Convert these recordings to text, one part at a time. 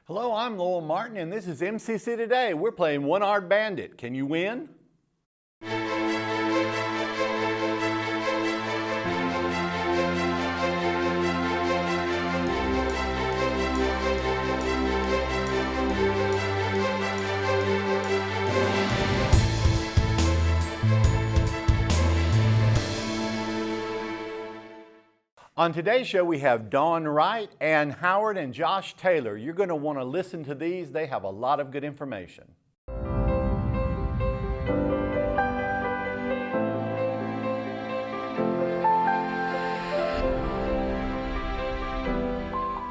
Hello, I'm Lowell Martin, and this is MCC Today. We're playing One-Armed Bandit. Can you win? On today's show, we have Dawn Wright, Ann Howard, and Josh Taylor. You're going to want to listen to these. They have a lot of good information.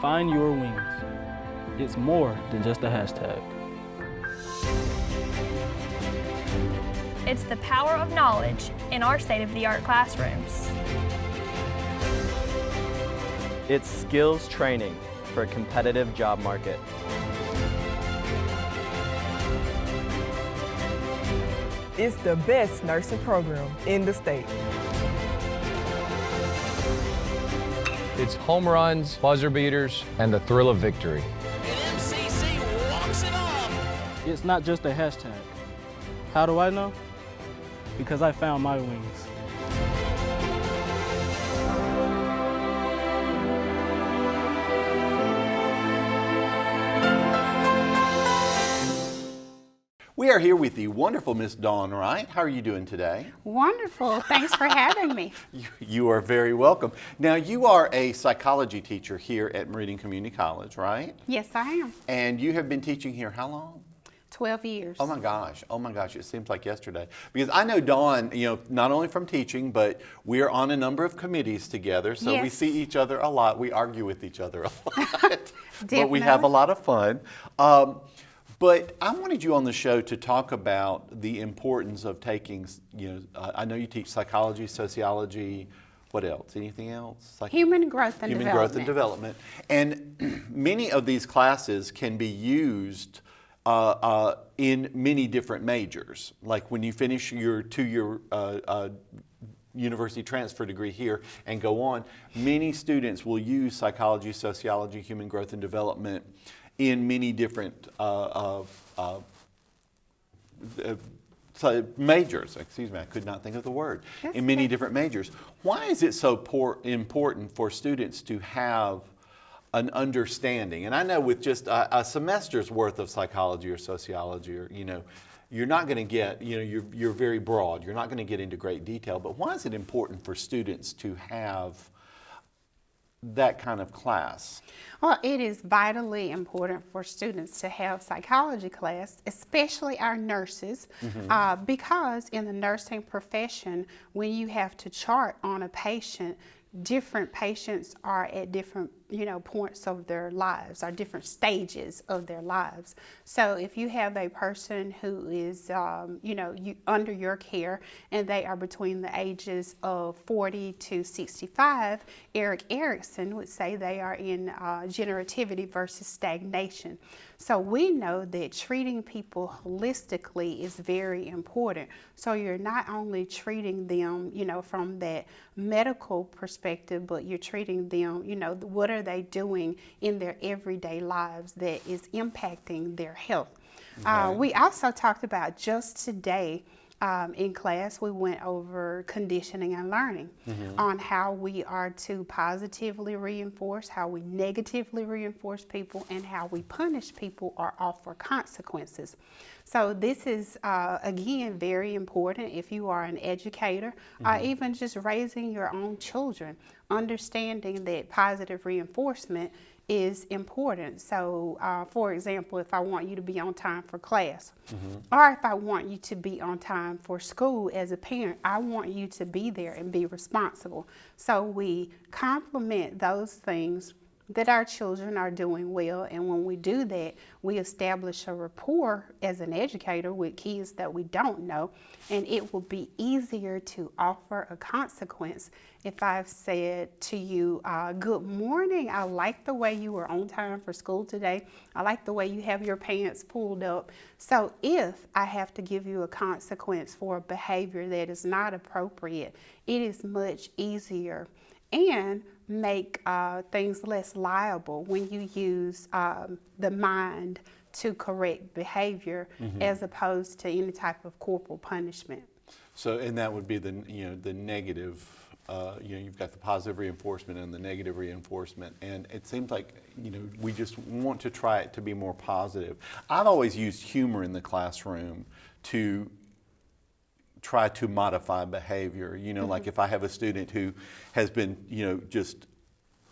Find your wings. It's more than just a hashtag. It's the power of knowledge in our state-of-the-art classrooms. It's skills training for a competitive job market. It's the best nursing program in the state. It's home runs, buzzer beaters, and the thrill of victory. And MCC walks it off. It's not just a hashtag. How do I know? Because I found my wings. We are here with the wonderful Miss Dawn Wright. How are you doing today? Wonderful. Thanks for having me. You are very welcome. Now, you are a psychology teacher here at Meridian Community College, right? Yes, I am. And you have been teaching here how long? 12 years. Oh my gosh, it seems like yesterday. Because I know Dawn, not only from teaching, but we're on a number of committees together, so we Yes. see each other a lot. We argue with each other a lot, but we have a Definitely. lot of fun. But I wanted you on the show to talk about the importance of taking, I know you teach psychology, sociology, what else? Anything else? Human growth and Human development. growth and development. And many of these classes can be used in many different majors. Like when you finish your two-year university transfer degree here and go on, many students will use psychology, sociology, human growth and development in many different majors. Excuse me, I could not think of the word. That's in many okay. different majors. Why is it so important for students to have an understanding? And I know with just a semester's worth of psychology or sociology, or you're not going to get, you're very broad. You're not going to get into great detail. But why is it important for students to have that kind of class? Well, it is vitally important for students to have psychology class, especially our nurses, because in the nursing profession, when you have to chart on a patient, different patients are at different points of their lives, or different stages of their lives. So if you have a person who is under your care and they are between the ages of 40 to 65, Eric Erickson would say they are in generativity versus stagnation. So we know that treating people holistically is very important. So you're not only treating them, from that medical perspective, but you're treating them, what are they doing in their everyday lives that is impacting their health. Okay. We also talked about just today in class, we went over conditioning and learning on how we are to positively reinforce, how we negatively reinforce people, and how we punish people or offer consequences. So this is, again, very important if you are an educator, or even just raising your own children, understanding that positive reinforcement is important. So, for example, if I want you to be on time for class, or if I want you to be on time for school as a parent, I want you to be there and be responsible. So we complement those things that our children are doing well, and when we do that, we establish a rapport as an educator with kids that we don't know, and it will be easier to offer a consequence. If I've said to you, good morning, I like the way you were on time for school today, I like the way you have your pants pulled up. So if I have to give you a consequence for a behavior that is not appropriate, it is much easier. And make things less liable when you use the mind to correct behavior as opposed to any type of corporal punishment. So, and that would be the, the negative, you've got the positive reinforcement and the negative reinforcement. And it seems like, we just want to try it to be more positive. I've always used humor in the classroom to try to modify behavior. Like if I have a student who has been, just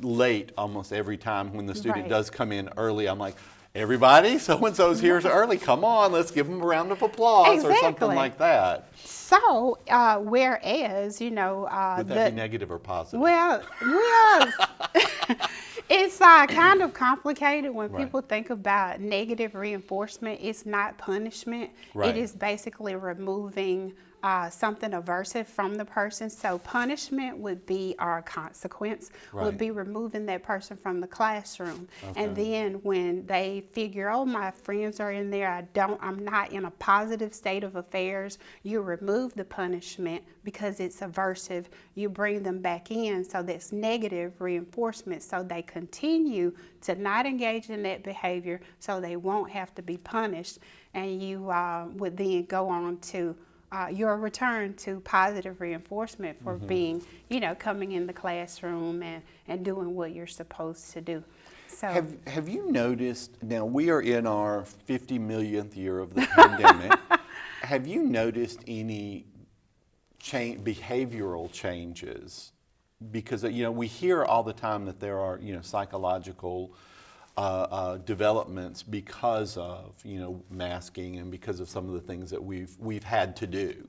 late almost every time, when the student does come in early, I'm like, everybody, so-and-so's here early. Come on, let's give them a round of applause or something like that. So, whereas, would that be negative or positive? Well, it's kind of complicated when people think about negative reinforcement. It's not punishment. It is basically removing something aversive from the person. So punishment would be our consequence, would be removing that person from the classroom. And then when they figure, oh, my friends are in there, I'm not in a positive state of affairs, you remove the punishment because it's aversive. You bring them back in, so that's negative reinforcement. So they continue to not engage in that behavior, so they won't have to be punished. And you would then go on to your return to positive reinforcement for being, coming in the classroom and doing what you're supposed to do. So have you noticed, now we are in our 50 millionth year of the pandemic, have you noticed any behavioral changes? Because, we hear all the time that there are, psychological developments because of masking and because of some of the things that we've had to do.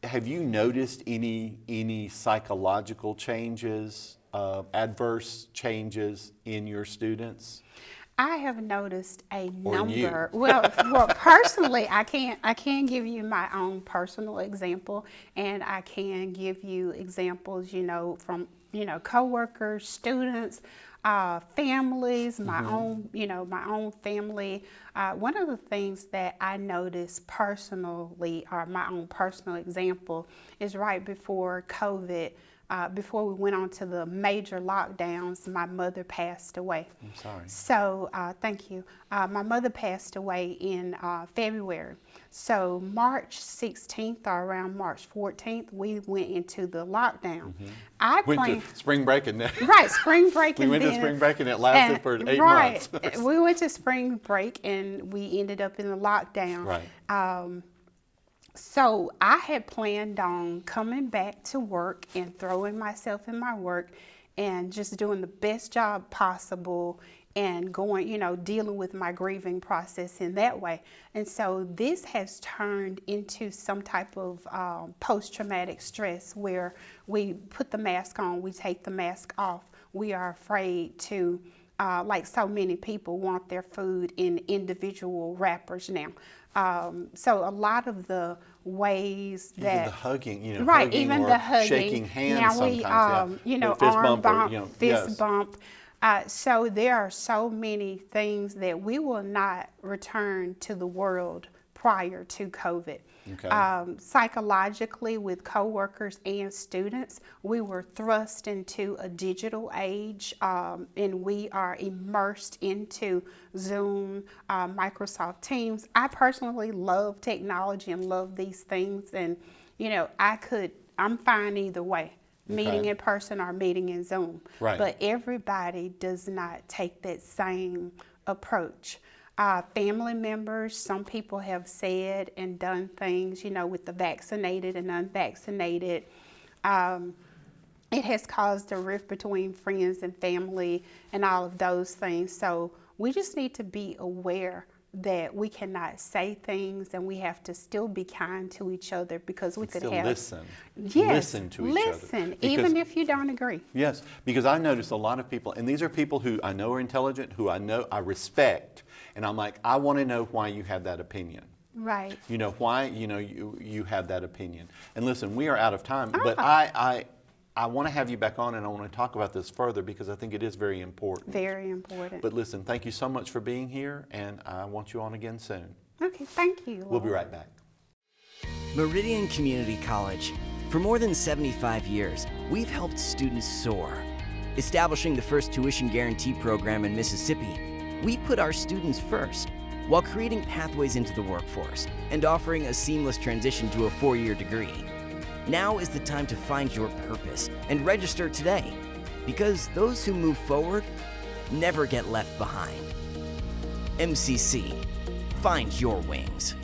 Have you noticed any psychological changes, adverse changes in your students? I have noticed a number. Well, personally, I can give you my own personal example, and I can give you examples, from coworkers, students, families, my own family. One of the things that I noticed personally, or my own personal example, is right before COVID. Before we went on to the major lockdowns, my mother passed away. I'm sorry. So, thank you. My mother passed away in February. So March 16th or around March 14th, we went into the lockdown. I went to spring break and spring break. We went to spring break and it lasted for 8 months. We went to spring break and we ended up in the lockdown. Right. So I had planned on coming back to work and throwing myself in my work and just doing the best job possible and going, dealing with my grieving process in that way. And so this has turned into some type of post-traumatic stress where we put the mask on, we take the mask off. We are afraid to, like so many people, want their food in individual wrappers now. So a lot of the ways that even the hugging, hugging even the hugging, shaking hands. Now we, arm bump, fist bump. So there are so many things that we will not return to the world prior to COVID. Okay. Psychologically, with coworkers and students, we were thrust into a digital age, and we are immersed into Zoom, Microsoft Teams. I personally love technology and love these things, and I'm fine either way. Meeting in person or meeting in Zoom. Right. But everybody does not take that same approach. Family members, some people have said and done things, with the vaccinated and unvaccinated. It has caused a rift between friends and family and all of those things. So we just need to be aware that we cannot say things and we have to still be kind to each other because we could have listen. Yes, listen to each other. Listen, even if you don't agree. Yes, because I notice a lot of people, and these are people who I know are intelligent, who I know I respect, and I'm like, I want to know why you have that opinion. Right. Why you have that opinion. And listen, we are out of time, but I want to have you back on and I want to talk about this further because I think it is very important. Very important. But listen, thank you so much for being here and I want you on again soon. Okay, thank you. We'll be right back. Meridian Community College. For more than 75 years, we've helped students soar. Establishing the first tuition guarantee program in Mississippi, we put our students first while creating pathways into the workforce and offering a seamless transition to a 4-year degree. Now is the time to find your purpose and register today, because those who move forward never get left behind. MCC, find your wings.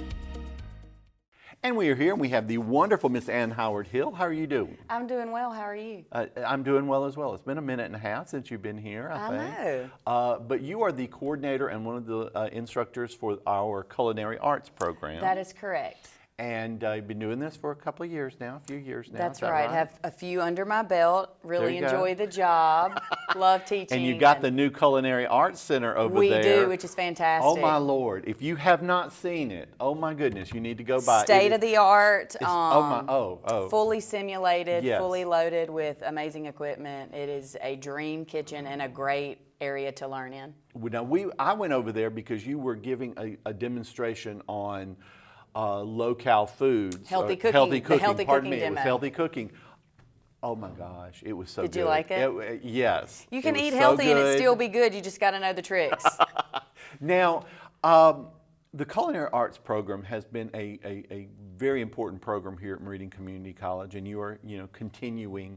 And we are here, and we have the wonderful Miss Ann Howard Hill. How are you doing? I'm doing well. How are you? I'm doing well as well. It's been a minute and a half since you've been here, I think. know. But you are the coordinator and one of the instructors for our Culinary Arts program. That is correct. And you've been doing this for a couple of years now, a few years now. That's is that right. Have a few under my belt. Really enjoy the job. Love teaching. And you got the new Culinary Arts Center over there. We do, which is fantastic. Oh my Lord! If you have not seen it, oh my goodness, you need to go by. State of the art. Fully simulated, yes. fully loaded with amazing equipment. It is a dream kitchen and a great area to learn in. Now I went over there because you were giving a demonstration on low-cal foods. Healthy cooking. Healthy cooking. The healthy Pardon cooking me. demo. It was healthy cooking. Oh my gosh, it was so good. Did you like it? Yes. You can it was eat so healthy and it good. still be good. You just got to know the tricks. Now, the Culinary Arts program has been a very important program here at Meridian Community College, and you are continuing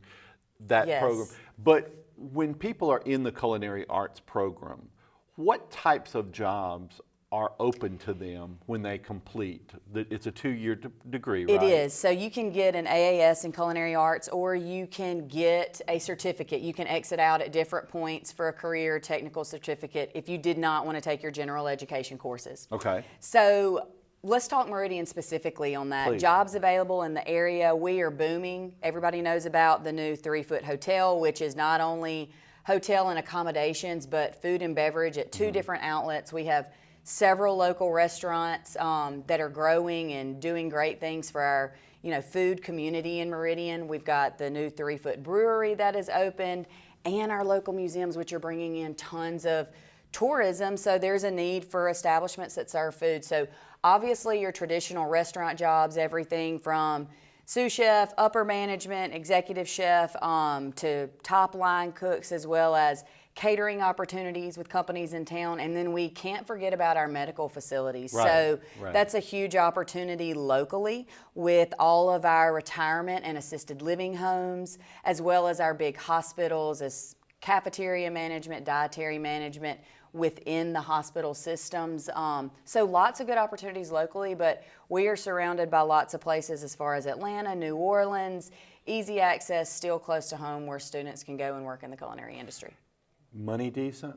that Yes. program. But when people are in the Culinary Arts program, what types of jobs are open to them when they complete? It's a 2-year degree, right? It is. So you can get an AAS in culinary arts, or you can get a certificate. You can exit out at different points for a career technical certificate if you did not want to take your general education courses. Okay. So let's talk Meridian specifically on that. Please. Jobs available in the area. We are booming. Everybody knows about the new 3-foot hotel, which is not only hotel and accommodations, but food and beverage at 2 different outlets. We have several local restaurants that are growing and doing great things for our food community in Meridian. We've got the new 3-foot brewery that is opened, and our local museums, which are bringing in tons of tourism. So there's a need for establishments that serve food. So obviously your traditional restaurant jobs, everything from sous chef, upper management, executive chef, to top line cooks, as well as catering opportunities with companies in town. And then we can't forget about our medical facilities. Right, So right. that's a huge opportunity locally with all of our retirement and assisted living homes, as well as our big hospitals, as cafeteria management, dietary management within the hospital systems. So lots of good opportunities locally, but we are surrounded by lots of places as far as Atlanta, New Orleans, easy access, still close to home, where students can go and work in the culinary industry. Money decent?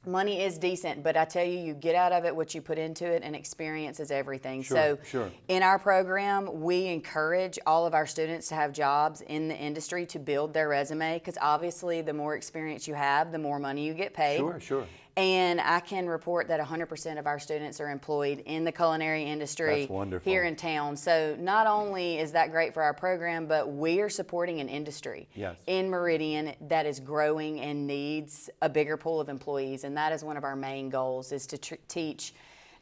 Money is decent, but I tell you, you get out of it what you put into it, and experience is everything. Sure, So sure. in our program, we encourage all of our students to have jobs in the industry to build their resume, because obviously the more experience you have, the more money you get paid. Sure, sure. And I can report that 100% of our students are employed in the culinary industry That's wonderful. here in town. So not only is that great for our program, but we are supporting an industry Yes. in Meridian that is growing and needs a bigger pool of employees. And that is one of our main goals, is to teach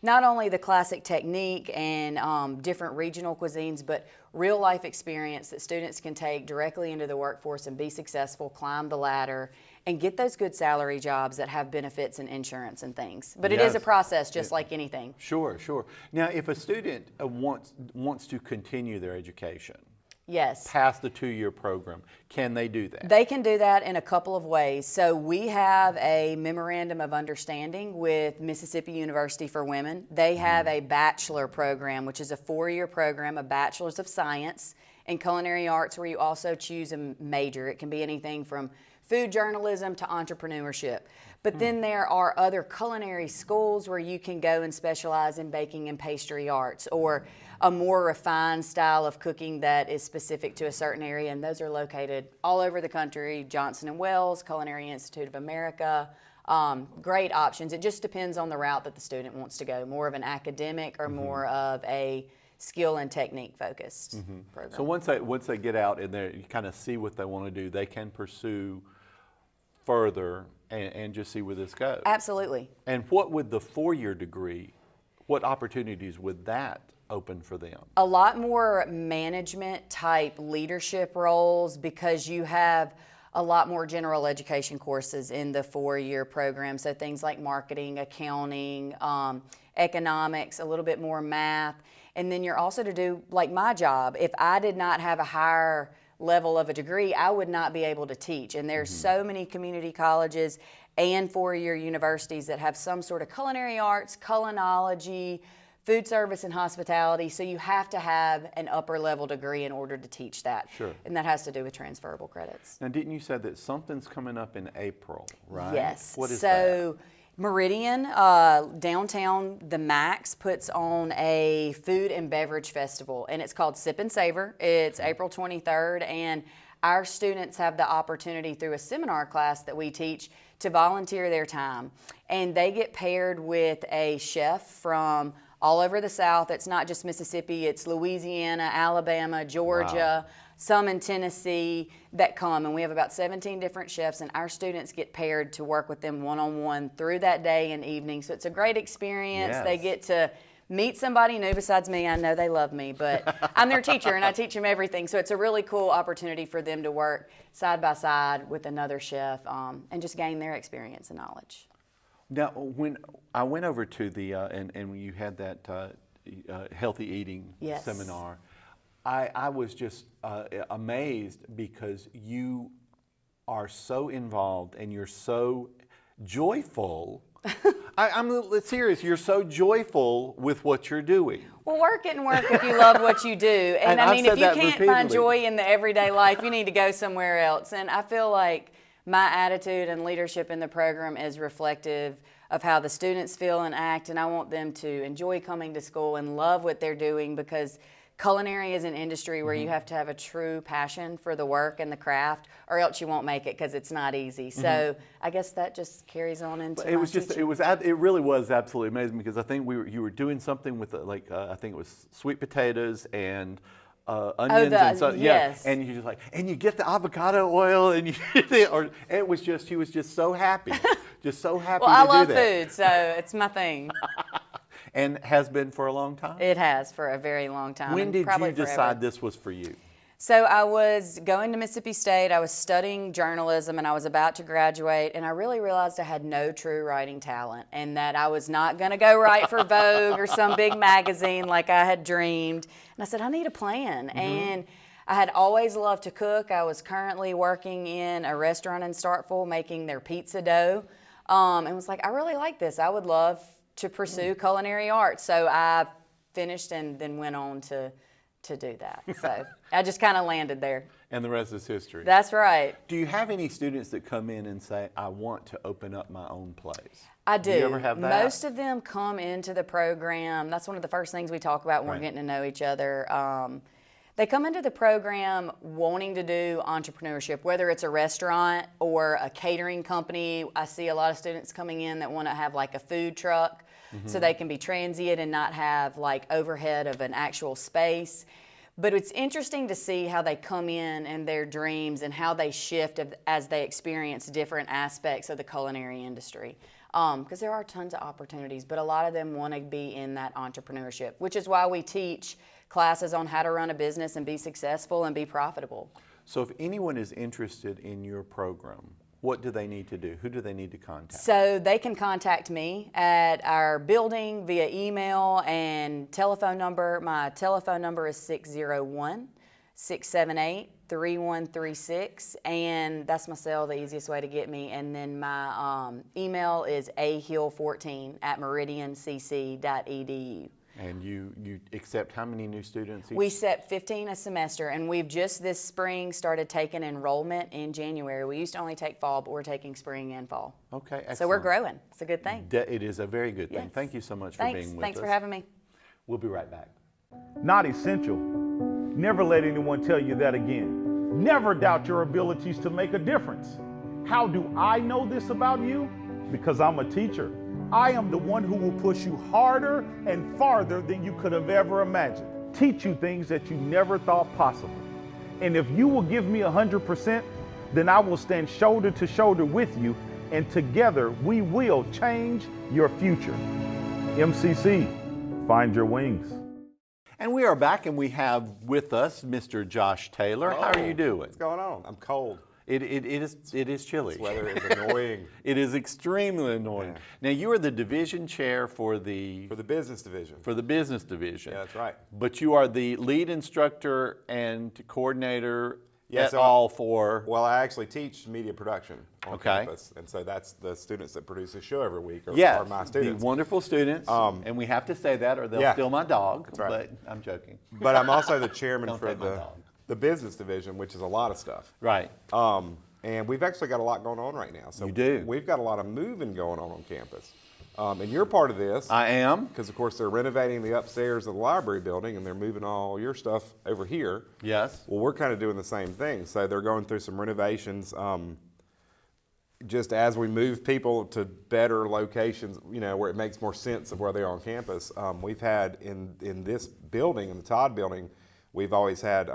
not only the classic technique and different regional cuisines, but real life experience that students can take directly into the workforce and be successful, climb the ladder, and get those good salary jobs that have benefits and insurance and things. But it is a Yes. process, just like anything. Sure, sure. Now, if a student wants to continue their education Yes. past the 2-year program, can they do that? They can do that in a couple of ways. So we have a memorandum of understanding with Mississippi University for Women. They have a bachelor program, which is a 4-year program, a bachelor's of science in culinary arts, where you also choose a major. It can be anything from food journalism to entrepreneurship. But then there are other culinary schools where you can go and specialize in baking and pastry arts, or a more refined style of cooking that is specific to a certain area. And those are located all over the country: Johnson & Wales, Culinary Institute of America. Great options. It just depends on the route that the student wants to go, more of an academic or more of a skill and technique focused program. So once they get out and you kind of see what they want to do, they can pursue further and just see where this goes. Absolutely. And what would the 4-year degree, what opportunities would that open for them? A lot more management type leadership roles, because you have a lot more general education courses in the 4-year program. So things like marketing, accounting, economics, a little bit more math. And then you're also to do, like my job, if I did not have a higher level of a degree, I would not be able to teach. And there's so many community colleges and 4-year universities that have some sort of culinary arts, culinology, food service and hospitality, so you have to have an upper level degree in order to teach that. Sure. And that has to do with transferable credits. Now, didn't you say that something's coming up in April, right? Yes. What is so Meridian, downtown, the Max, puts on a food and beverage festival, and it's called Sip and Savor. It's April 23rd, and our students have the opportunity through a seminar class that we teach to volunteer their time. And they get paired with a chef from all over the South. It's not just Mississippi, it's Louisiana, Alabama, Georgia, some in Tennessee that come. And we have about 17 different chefs, and our students get paired to work with them one-on-one through that day and evening. So it's a great experience. Yes. They get to meet somebody new besides me. I know they love me, but I'm their teacher and I teach them everything. So it's a really cool opportunity for them to work side by side with another chef and just gain their experience and knowledge. Now, when I went over to the, and you had that healthy eating Yes. seminar, I was just amazed because you are so involved and you're so joyful. I'm serious, you're so joyful with what you're doing. Well, work it and work if you love what you do. And I I've mean, said if you that can't find repeatedly. joy in the everyday life, you need to go somewhere else. And I feel like my attitude and leadership in the program is reflective of how the students feel and act, and I want them to enjoy coming to school and love what they're doing, because culinary is an industry where you have to have a true passion for the work and the craft, or else you won't make it, because it's not easy. So I guess that just carries on into It was my just, teaching. it really was absolutely amazing, because I think you were doing something with I think it was sweet potatoes and onions and so yes. and you just like, and you get the avocado oil and you get the, or it was just, she was just so happy, just so happy Well, I to love do that. food, so it's my thing. And has been for a long time. It has for a very long time. When and did probably you forever. decide this was for you? So I was going to Mississippi State, I was studying journalism, and I was about to graduate, and I really realized I had no true writing talent, and that I was not going to go write for Vogue or some big magazine like I had dreamed. And I said, I need a plan. And I had always loved to cook. I was currently working in a restaurant in Starkville making their pizza dough, and was like, I really like this. I would love to pursue culinary arts. So I finished and then went on to do that. So I just kind of landed there. And the rest is history. That's right. Do you have any students that come in and say, I want to open up my own place? I do. Do you ever have that? Most of them come into the program. That's one of the first things we talk about when Right. we're getting to know each other. They come into the program wanting to do entrepreneurship, whether it's a restaurant or a catering company. I see a lot of students coming in that want to have like a food truck so they can be transient and not have like overhead of an actual space. But it's interesting to see how they come in and their dreams and how they shift as they experience different aspects of the culinary industry. Because there are tons of opportunities, but a lot of them want to be in that entrepreneurship, which is why we teach classes on how to run a business and be successful and be profitable. So if anyone is interested in your program, what do they need to do? Who do they need to contact? So they can contact me at our building via email and telephone number. My telephone number is 601-678-3136, and that's my cell, the easiest way to get me. And then my email is ahill14@meridiancc.edu. And you accept how many new students each? We accept 15 a semester, and we've just this spring started taking enrollment in January. We used to only take fall, but we're taking spring and fall. Okay, excellent. So we're growing. It's a good thing. It is a very good thing. Yes. Thank you so much for Thanks. being with Thanks us. for having me. We'll be right back. Not essential. Never let anyone tell you that again. Never doubt your abilities to make a difference. How do I know this about you? Because I'm a teacher. I am the one who will push you harder and farther than you could have ever imagined. Teach you things that you never thought possible. And if you will give me 100%, then I will stand shoulder to shoulder with you, and together we will change your future. MCC, find your wings. And we are back, and we have with us Mr. Josh Taylor. How are you doing? What's going on? I'm cold. It is chilly. This weather is annoying. It is extremely annoying. Yeah. Now, you are the division chair for the business division. For the business division. Yeah, that's right. But you are the lead instructor and coordinator Yeah, at so all for. Well, I actually teach media production on Okay. campus, and so that's the students that produce the show every week are my The students. wonderful students, and we have to say that or they'll steal my dog. That's right. But I'm joking. But I'm also the chairman Don't for take my dog. the business division, which is a lot of stuff. Right. And we've actually got a lot going on right now. So You do. We've got a lot of moving going on campus. And you're part of this. I am. Because, of course, they're renovating the upstairs of the library building, and they're moving all your stuff over here. Yes. Well, we're kind of doing the same thing. So they're going through some renovations. Just as we move people to better locations, where it makes more sense of where they are on campus. We've had in this building, in the Todd building, we've always had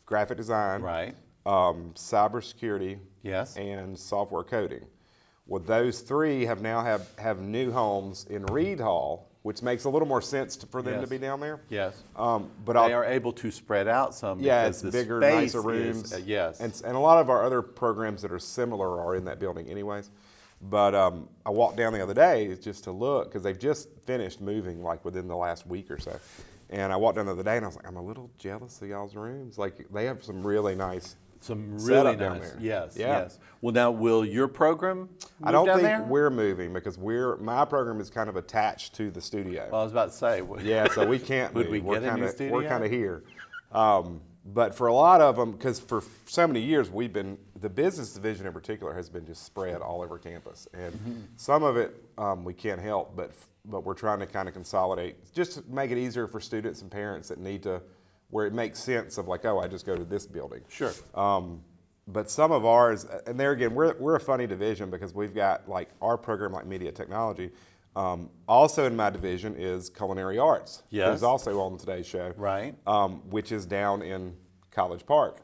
graphic design, Right. cybersecurity, Yes. and software coding. Well, those three have now have new homes in Reed Hall, which makes a little more sense for them to Yes. be down there. Yes. But They are able to spread out some. yeah, because it's the bigger, space nicer rooms. is, yes. And a lot of our other programs that are similar are in that building anyways. But I walked down the other day just to look, because they've just finished moving like within the last week or so. And I walked down the other day and I was like, I'm a little jealous of y'all's rooms. Like, they have some really nice Some really setup down nice. there. Yes. Yeah. Yes. Well, now will your program move I don't down think there? we're moving, because my program is kind of attached to the studio. Well, I was about to say. Yeah, so we can't Would move. we We're get a new kinda- studio? We're kind of here. But for a lot of them, because for so many years the business division in particular has been just spread all over campus. And some of it we can't help, but we're trying to kind of consolidate, just to make it easier for students and parents that need to, where it makes sense of like, oh, I just go to this building. Sure. But some of ours, and there again, we're a funny division, because we've got like our program like media technology. Also in my division is culinary arts. Yes. Who's also on today's show. Right. Which is down in College Park.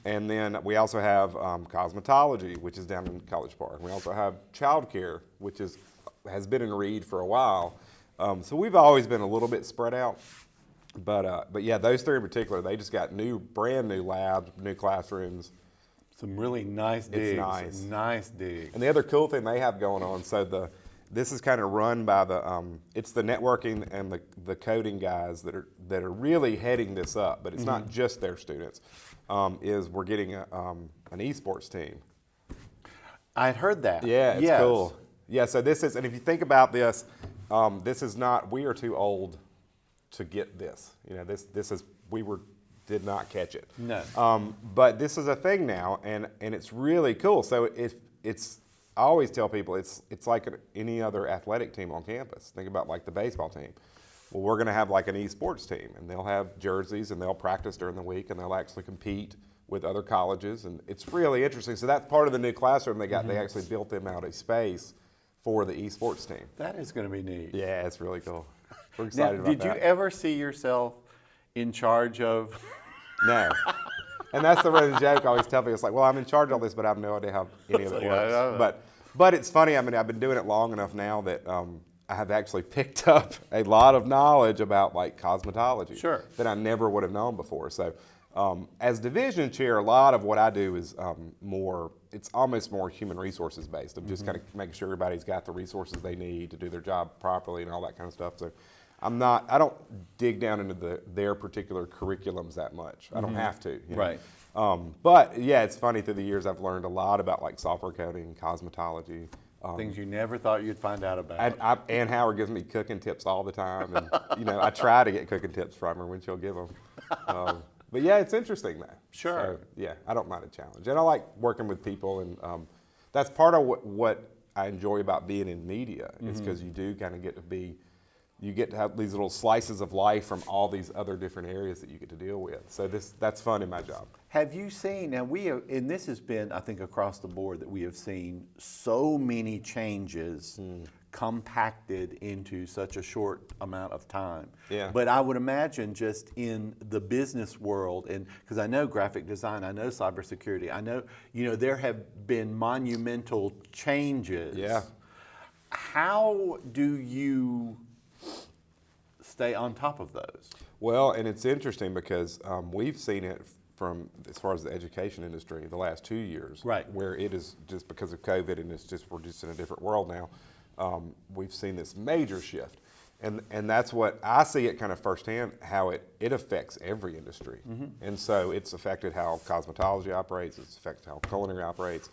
And then we also have cosmetology, which is down in College Park. We also have childcare, which has been in Reed for a while. So we've always been a little bit spread out. But yeah, those three in particular, they just got brand new labs, new classrooms. Some really nice digs. It's nice. Nice digs. And the other cool thing they have going on, so this is kind of run by it's the networking and the coding guys that are really heading this up, but it's not just their students. Is we're getting an esports team. I had heard that. Yeah, it's Yes. cool. Yeah, so this is, and if you think about this, this is not, we are too old to get this. This is, did not catch it. No. But this is a thing now, and it's really cool. So it's I always tell people it's like any other athletic team on campus. Think about like the baseball team. Well, we're going to have like an esports team, and they'll have jerseys, and they'll practice during the week, and they'll actually compete with other colleges, and it's really interesting. So that's part of the new classroom they got. They actually built them out a space for the esports team. That is going to be neat. Yeah, it's really cool. We're Now, excited about did that. you ever see yourself in charge of? No. And that's the running joke I always tell people. It's like, well, I'm in charge of all this, but I have no idea how any of it works. But it's funny. I mean, I've been doing it long enough now that I have actually picked up a lot of knowledge about like cosmetology that I never would have known before. So as division chair, a lot of what I do is it's almost more human resources based, of just kind of making sure everybody's got the resources they need to do their job properly and all that kind of stuff. So I don't dig down into their particular curriculums that much. I don't have to. Right. But yeah, it's funny, through the years I've learned a lot about like software coding, cosmetology. Things you never thought you'd find out about. Ann Howard gives me cooking tips all the time, and I try to get cooking tips from her when she'll give them. But yeah, it's interesting though. Sure. So, yeah, I don't mind a challenge, and I like working with people, and that's part of what I enjoy about being in media, is because you do kind of get to have these little slices of life from all these other different areas that you get to deal with. So that's fun in my job. Have you seen, now and this has been, I think, across the board, that we have seen so many changes compacted into such a short amount of time. Yeah. But I would imagine just in the business world, and because I know graphic design, I know cybersecurity, I know, there have been monumental changes. Yeah. How do you stay on top of those? Well, and it's interesting because we've seen it from as far as the education industry the last 2 years, right? Where it is just because of COVID and we're just in a different world now. We've seen this major shift, and that's what I see it kind of firsthand, how it affects every industry. And so it's affected how cosmetology operates, it's affected how culinary operates.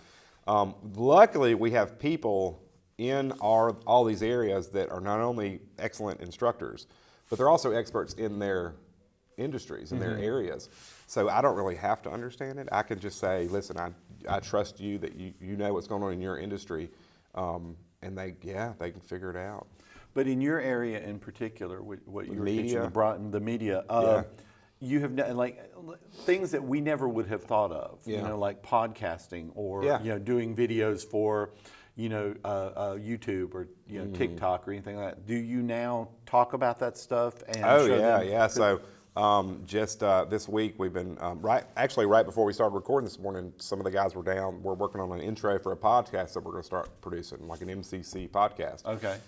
Luckily, we have people in all these areas that are not only excellent instructors, but they're also experts in their industries, in their areas. So I don't really have to understand it. I can just say, listen, I trust you that you know what's going on in your industry, and they can figure it out. But in your area in particular, what you were media. teaching, the media, you have like things that we never would have thought of, you know, like podcasting or you know, doing videos for, you know, YouTube or, you know, TikTok or anything like that. Do you now talk about that stuff? And show them? So just this week we've been right before we started recording this morning, some of the guys were down. We're working on an intro for a podcast that we're going to start producing, like an MCC podcast. Okay.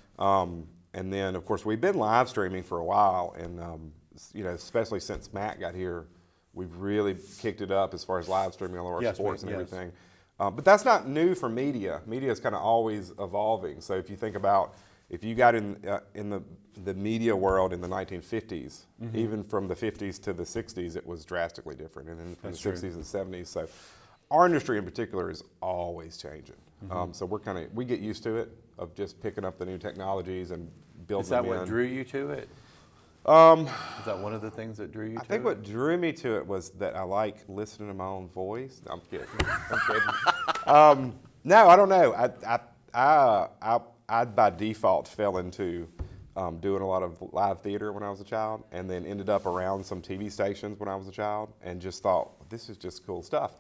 And then of course we've been live streaming for a while, and you know, especially since Matt got here, we've really kicked it up as far as live streaming all of our sports and everything. But that's not new for media. Media is kind of always evolving. So if you think about, if you got in the media world in the 1950s, even from the 50s to the 60s, it was drastically different, and then from the 60s and 70s. So our industry in particular is always changing. So we get used to it, of just picking up the new technologies and building them in. Is that what drew you to it? Is that one of the things that drew you to it? I think what drew me to it was that I like listening to my own voice. No, I'm kidding. No, I don't know. I by default fell into doing a lot of live theater when I was a child, and then ended up around some TV stations when I was a child, and just thought, this is just cool stuff.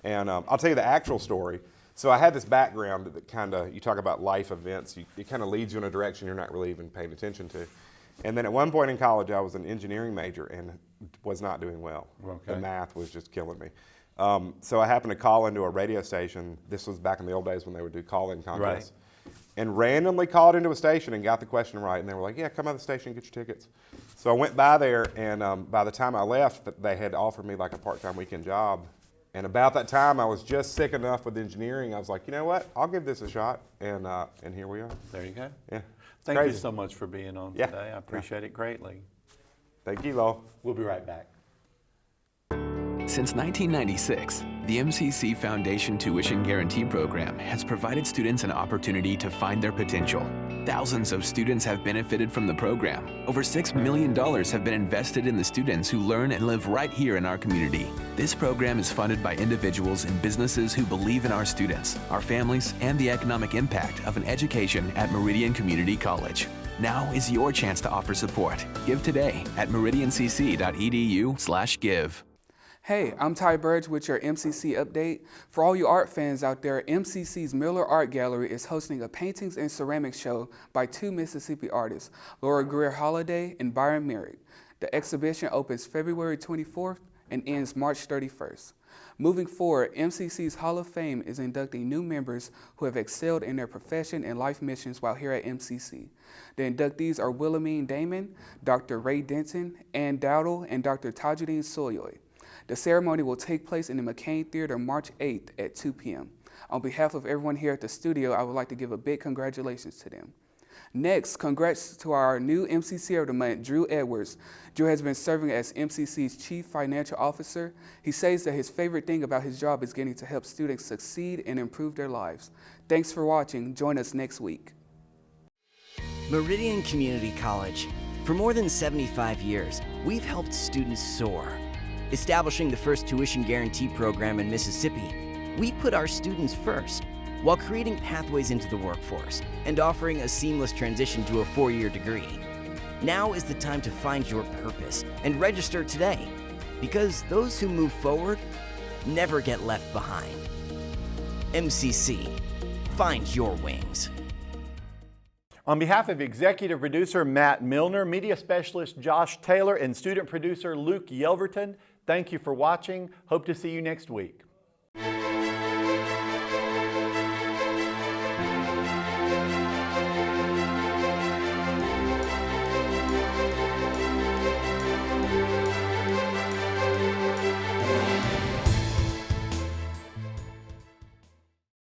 And I'll tell you the actual story. So I had this background that kind of, you talk about life events, it kind of leads you in a direction you're not really even paying attention to. And then at one point in college, I was an engineering major and was not doing well. Okay. The math was just killing me. So I happened to call into a radio station. This was back in the old days when they would do call-in contests. Right. And randomly called into a station and got the question right. And they were like, yeah, come out of the station and get your tickets. So I went by there, and by the time I left, they had offered me like a part-time weekend job. And about that time, I was just sick enough with engineering. I was like, you know what? I'll give this a shot. And here we are. There you go. Yeah. Thank you so much for being on today. I appreciate it greatly. Thank you, Lo. We'll be right back. Since 1996, the MCC Foundation Tuition Guarantee Program has provided students an opportunity to find their potential. Thousands of students have benefited from the program. Over $6 million have been invested in the students who learn and live right here in our community. This program is funded by individuals and businesses who believe in our students, our families, and the economic impact of an education at Meridian Community College. Now is your chance to offer support. Give today at meridiancc.edu/give. Hey, I'm Ty Burge with your MCC update. For all you art fans out there, MCC's Miller Art Gallery is hosting a paintings and ceramics show by two Mississippi artists, Laura Greer Holiday and Byron Merrick. The exhibition opens February 24th and ends March 31st. Moving forward, MCC's Hall of Fame is inducting new members who have excelled in their profession and life missions while here at MCC. The inductees are Wilhelmine Damon, Dr. Ray Denton, Ann Dowdle, and Dr. Tajuddin Soyoy. The ceremony will take place in the McCain Theater March 8th at 2 p.m. On behalf of everyone here at the studio, I would like to give a big congratulations to them. Next, congrats to our new MCC of the month, Drew Edwards. Drew has been serving as MCC's Chief Financial Officer. He says that his favorite thing about his job is getting to help students succeed and improve their lives. Thanks for watching. Join us next week. Meridian Community College. For more than 75 years, we've helped students soar. Establishing the first tuition guarantee program in Mississippi, we put our students first while creating pathways into the workforce and offering a seamless transition to a 4-year degree. Now is the time to find your purpose and register today, because those who move forward never get left behind. MCC, find your wings. On behalf of executive producer Matt Milner, media specialist Josh Taylor, and student producer Luke Yelverton, thank you for watching. Hope to see you next week.